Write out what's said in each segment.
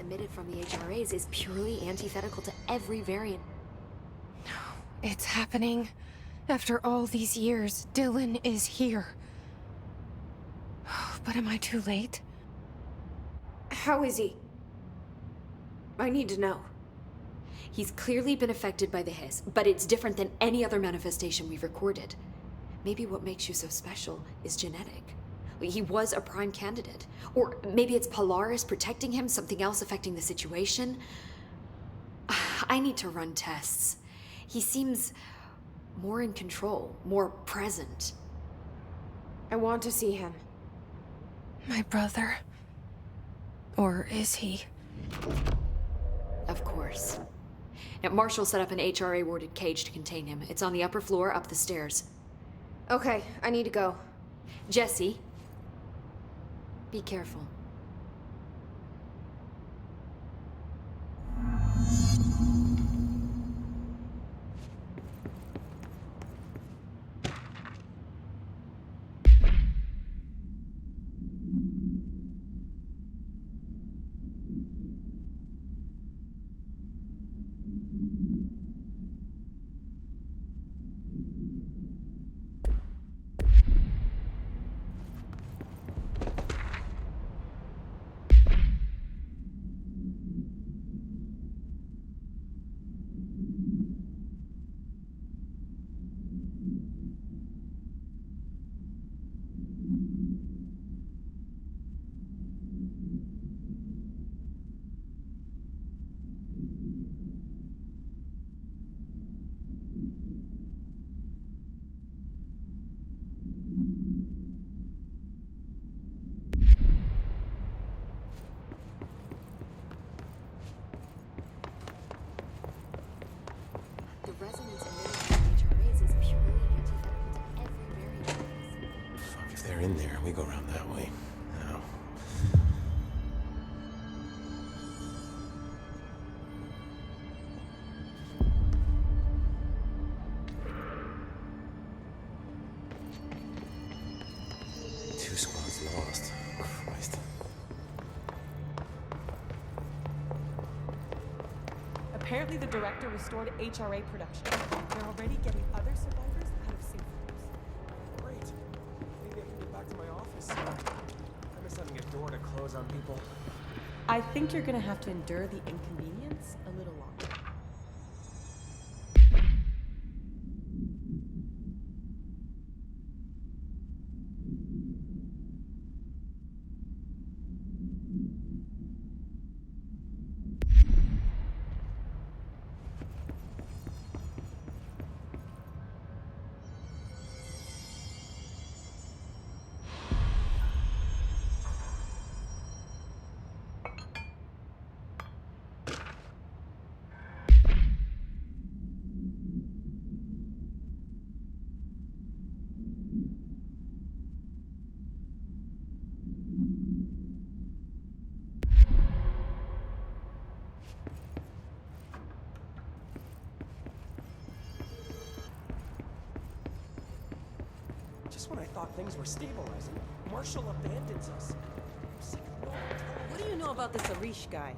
emitted from the HRAs is purely antithetical to every variant. It's happening. After all these years, Dylan is here. But am I too late? How is he? I need to know. He's clearly been affected by the hiss, but it's different than any other manifestation we've recorded. Maybe what makes you so special is genetic. He was a prime candidate. Or maybe it's Polaris protecting him, something else affecting the situation. I need to run tests. He seems more in control, more present. I want to see him. My brother. Or is he? Of course. Now, Marshall set up an HRA-warded cage to contain him. It's on the upper floor, up the stairs. Okay, I need to go. Jesse, be careful. The resonance emitted from the HRAs is purely antithetical to every variant. Fuck, if they're in there, we go around that way. Now. Two squads lost. Christ. Apparently the director restored HRA production. They're already getting other survivors out of sync rooms. Great. Maybe I can get back to my office. I miss having a door to close on people. I think you're gonna have to endure the inconvenience a little longer. Just when I thought things were stabilizing, Marshall abandons us. What do you know about this Arish guy?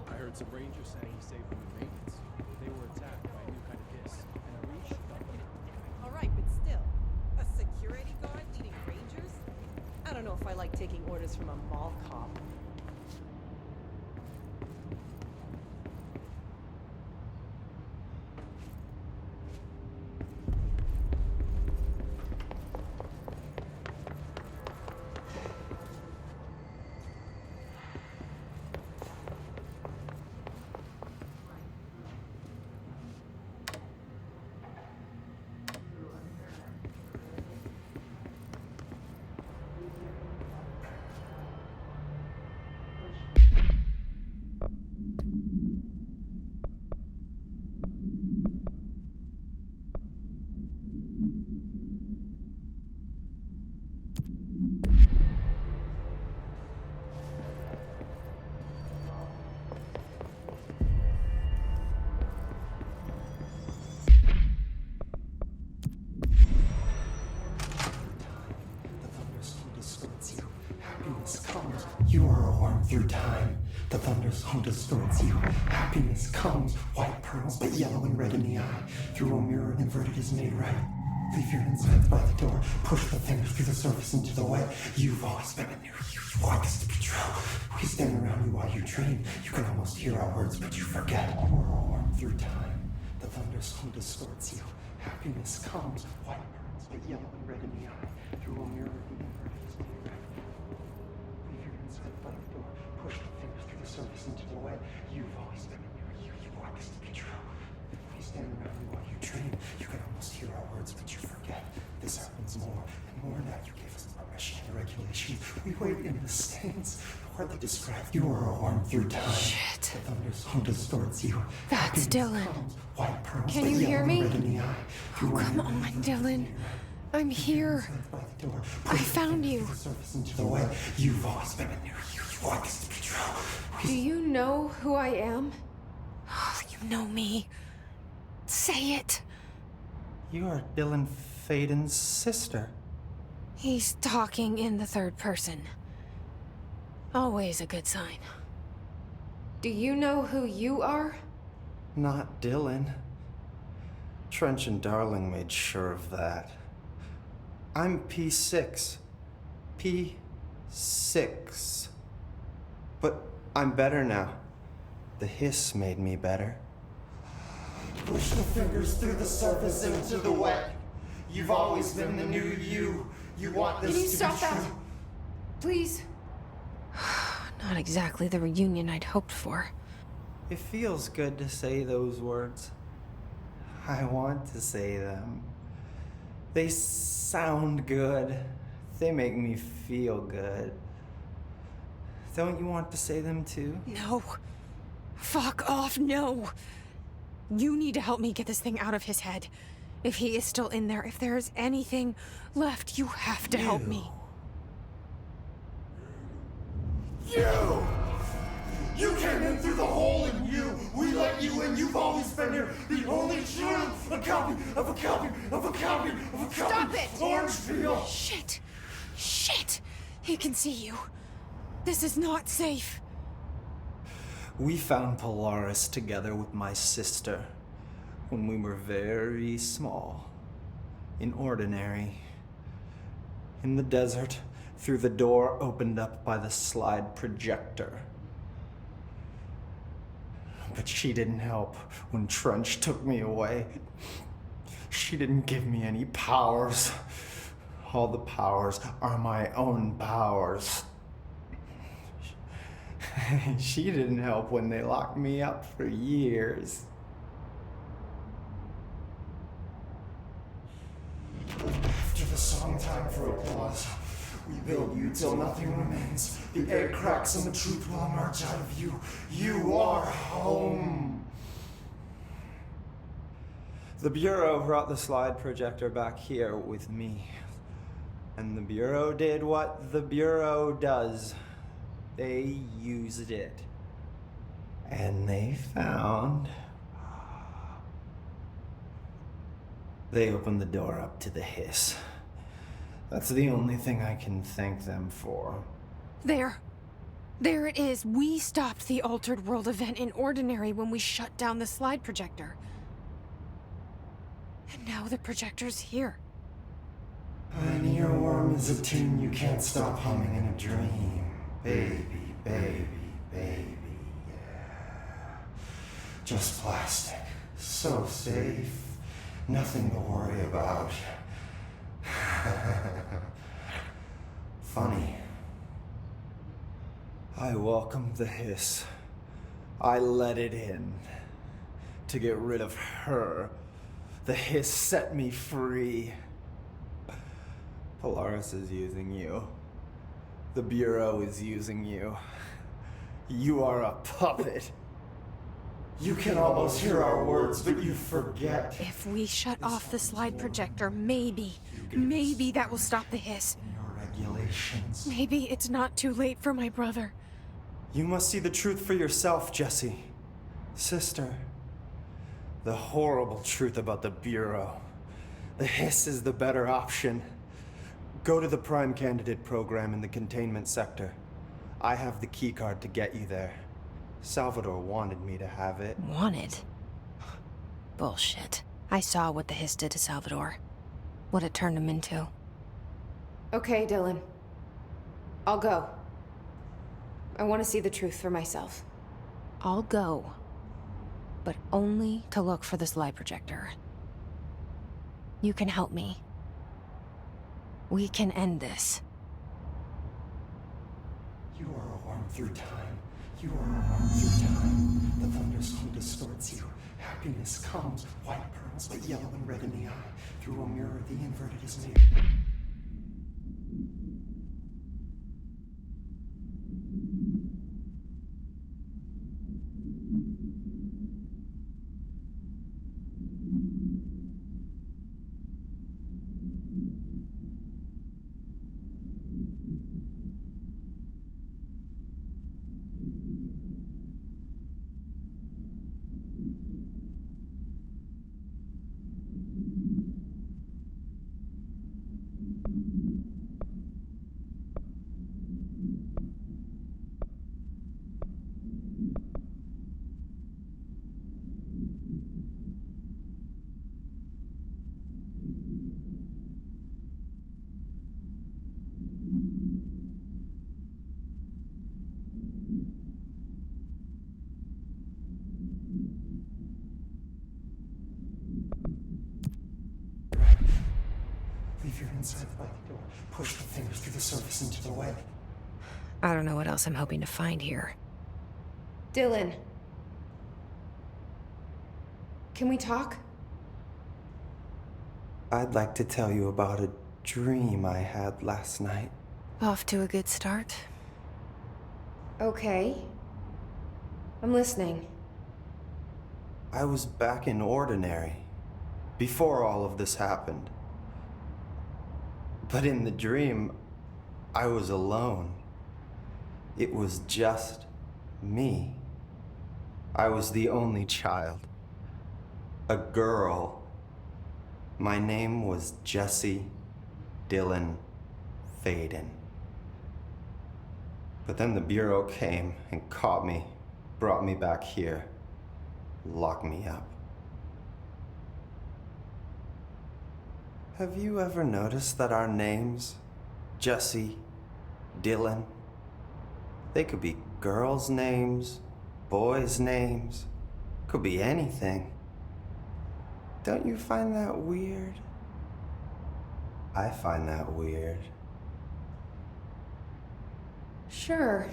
I heard some rangers saying he saved them in maintenance. They were attacked by a new kind of hiss, and Arish got them. Alright, but still. A security guard leading rangers? I don't know if I like taking orders from a mall cop. The thunderstorm distorts you. Happiness comes, white pearls, but yellow and red in the eye. Through a mirror, inverted is made right. Leave your insides by the door. Push the fingers through the surface into the wet. You've always been a new you. You want this to be true. We stand around you while you dream. You can almost hear our words, but you forget. We're all warm through time. The thunderstorm distorts you. Happiness comes, white pearls, but yellow and red in the eye. Through a mirror, inverted is made right. Leave your insides by the door. Push the fingers through the surface into the wet. You've always been a new you. You want this to be true. We stand around you while you dream. You can almost hear our words, but you forget. This happens more and more now. You gave us permission and regulation. We wait in the stands. Hardly described. You are warm through time. Shit. The thunderstorm distorts you. That's Dylan. White pearls, Can but you yellow hear and me? red in the eye. Oh, come on, Dylan. I'm here. I found you. Into the way. You've always been a new you. You want this to be true. Do you know who I am? Oh, you know me. Say it. You are Dylan Faden's sister. He's talking in the third person. Always a good sign. Do you know who you are? Not Dylan. Trench and Darling made sure of that. I'm P6. P6. But I'm better now. The hiss made me better. Push the fingers through the surface into the wet. You've always been the new you. You want this Can you to stop be that? true. Please. Not exactly the reunion I'd hoped for. It feels good to say those words. I want to say them. They sound good. They make me feel good. Don't you want to say them too? No. Fuck off, no. You need to help me get this thing out of his head. If he is still in there, if there is anything left, you have to help me. You! You came in through the hole in you! We let you in, you've always been here! The only true! A copy of a copy of a copy of a copy! Stop it! Orange peel! Shit! Shit! He can see you. This is not safe. We found Polaris together with my sister when we were very small. In Ordinary. In the desert, through the door opened up by the slide projector. But she didn't help when Trench took me away. She didn't give me any powers. All the powers are my own powers. She didn't help when they locked me up for years. After the song time for applause, we build you till nothing remains. The egg cracks and the truth will emerge out of you. You are home. The Bureau brought the slide projector back here with me. And the Bureau did what the Bureau does. They used it. And they found... They opened the door up to the hiss. That's the only thing I can thank them for. There. There it is. We stopped the Altered World event in Ordinary when we shut down the slide projector. And now the projector's here. An earworm is a tune you can't stop humming in a dream. Baby, baby, baby, yeah. Just plastic. So safe. Nothing to worry about. Funny. I welcomed the hiss. I let it in. To get rid of her. The hiss set me free. Polaris is using you. The Bureau is using you. You are a puppet. You can almost hear our words, but you forget. If we shut off the slide projector, maybe that will stop the hiss. Your regulations. Maybe it's not too late for my brother. You must see the truth for yourself, Jessie. Sister. The horrible truth about the Bureau. The hiss is the better option. Go to the Prime Candidate program in the containment sector. I have the keycard to get you there. Salvador wanted me to have it. Wanted? Bullshit. I saw what the hiss did to Salvador. What it turned him into. Okay, Dylan. I'll go. I want to see the truth for myself. I'll go. But only to look for this light projector. You can help me. We can end this. You are a worm through time. You are a worm through time. The thunderstorm distorts you. Happiness comes, white pearls, but yellow and red in the eye. Through a mirror, the inverted is made. Leave your insides by the door. Push the fingers through the surface into the web. I don't know what else I'm hoping to find here. Dylan. Can we talk? I'd like to tell you about a dream I had last night. Off to a good start. Okay. I'm listening. I was back in Ordinary, before all of this happened. But in the dream, I was alone. It was just me. I was the only child. A girl. My name was Jesse Dylan Faden. But then the Bureau came and caught me, brought me back here, locked me up. Have you ever noticed that our names, Jesse, Dylan, they could be girls' names, boys' names, could be anything. Don't you find that weird? I find that weird. Sure.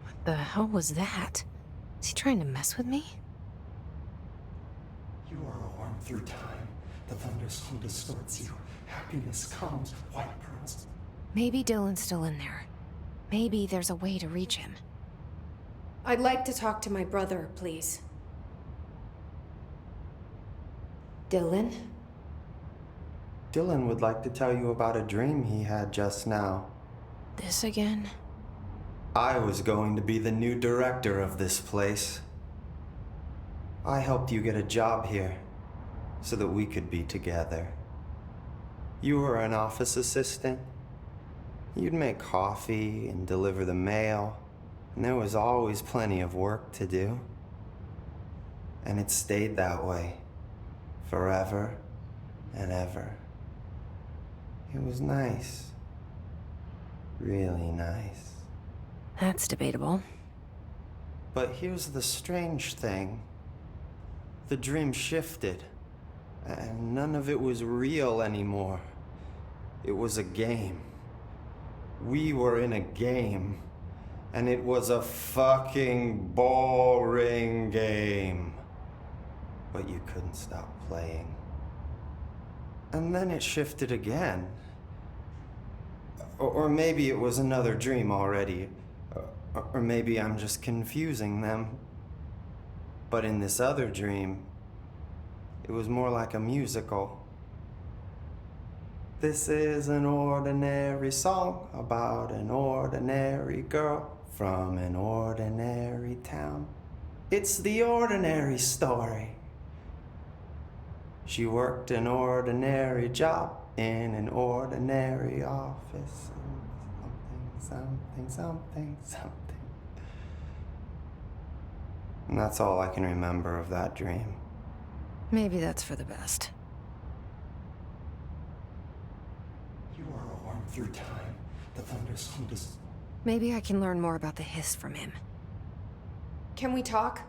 What the hell was that? Is he trying to mess with me? You are a worm through time. The thunderstorm distorts you. Happiness comes, white pearls. Maybe Dylan's still in there. Maybe there's a way to reach him. I'd like to talk to my brother, please. Dylan? Dylan would like to tell you about a dream he had just now. This again? I was going to be the new director of this place. I helped you get a job here, so that we could be together. You were an office assistant. You'd make coffee and deliver the mail, and there was always plenty of work to do. And it stayed that way, forever and ever. It was nice. Really nice. That's debatable. But here's the strange thing. The dream shifted, and none of it was real anymore. It was a game. We were in a game, and it was a fucking boring game. But you couldn't stop playing. And then it shifted again. Or maybe it was another dream already. Or maybe I'm just confusing them. But in this other dream, it was more like a musical. This is an ordinary song about an ordinary girl from an ordinary town. It's the ordinary story. She worked an ordinary job in an ordinary office. Something, something, something, something. And that's all I can remember of that dream. Maybe that's for the best. You are a worm through time. The thunderstorm is... Maybe I can learn more about the hiss from him. Can we talk?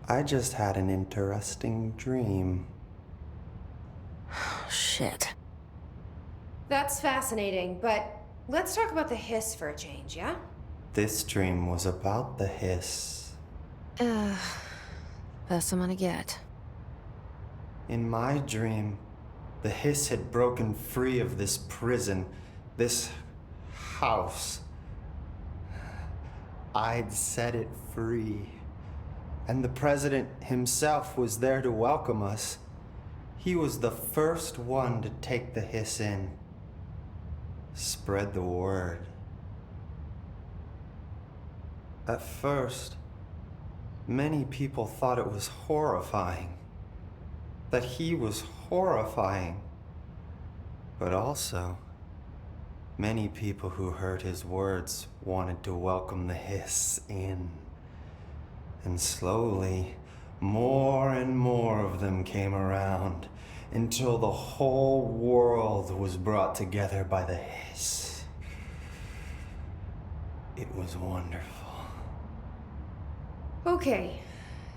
I just had an interesting dream. Shit. That's fascinating, but let's talk about the hiss for a change, yeah? This dream was about the hiss. Best I'm gonna get. In my dream, the hiss had broken free of this prison, this house. I'd set it free. And the president himself was there to welcome us. He was the first one to take the hiss in. Spread the word. At first, many people thought it was horrifying. That he was horrifying. But also, many people who heard his words wanted to welcome the hiss in. And slowly, more and more of them came around until the whole world was brought together by the hiss. It was wonderful. Okay.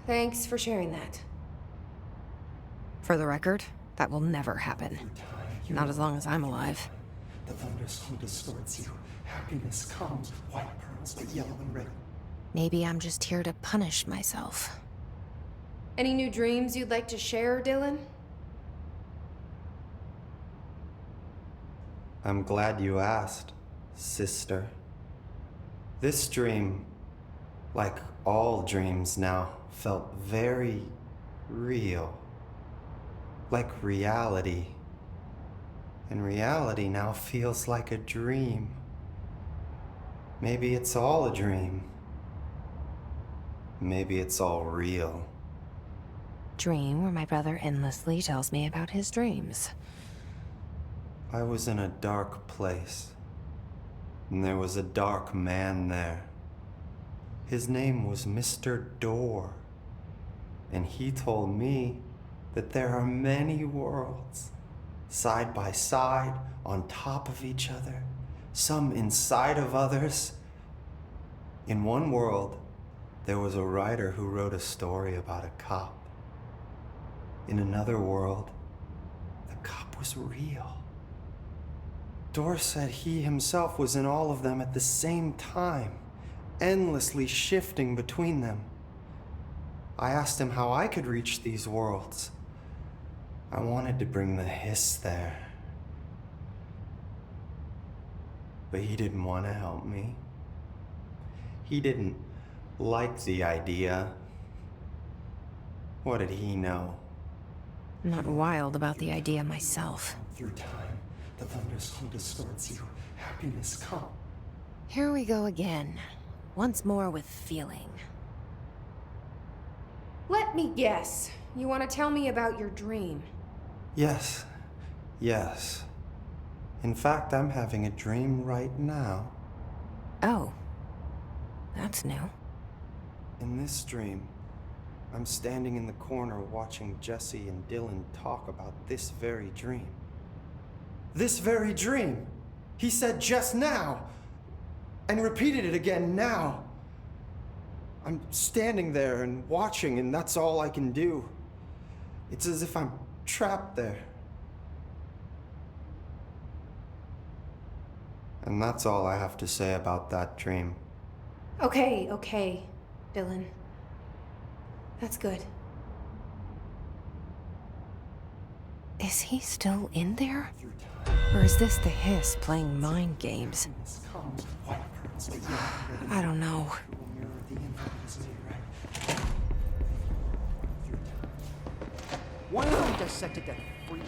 Thanks for sharing that. For the record, that will never happen. Not as long as I'm alive. The thunderstorm distorts you. Happiness comes, white pearls, but yellow and red. Maybe I'm just here to punish myself. Any new dreams you'd like to share, Dylan? I'm glad you asked, sister. This dream, like all dreams now, felt very real. Like reality. And reality now feels like a dream. Maybe it's all a dream. Maybe it's all real. Dream where my brother endlessly tells me about his dreams. I was in a dark place, and there was a dark man there. His name was Mr. Door, and he told me that there are many worlds, side by side, on top of each other, some inside of others. In one world, there was a writer who wrote a story about a cop. In another world, the cop was real. Door said he himself was in all of them at the same time, endlessly shifting between them. I asked him how I could reach these worlds. I wanted to bring the hiss there. But he didn't want to help me. He didn't like the idea. What did he know? I'm not wild about the idea myself. Through time, the thunderstorm distorts you. Happiness comes. Here we go again. Once more with feeling. Let me guess. You want to tell me about your dream? Yes. Yes. In fact, I'm having a dream right now. Oh. That's new. In this dream, I'm standing in the corner watching Jesse and Dylan talk about this very dream. This very dream! He said just now! And repeated it again now! I'm standing there and watching, and that's all I can do. It's as if I'm trapped there. And that's all I have to say about that dream. Okay, Dylan. That's good. Is he still in there? Or is this the hiss playing mind games? Happiness comes, white pearls, but yellow and red. I don't know. Will mirror the infinite is right. One of them dissected that freak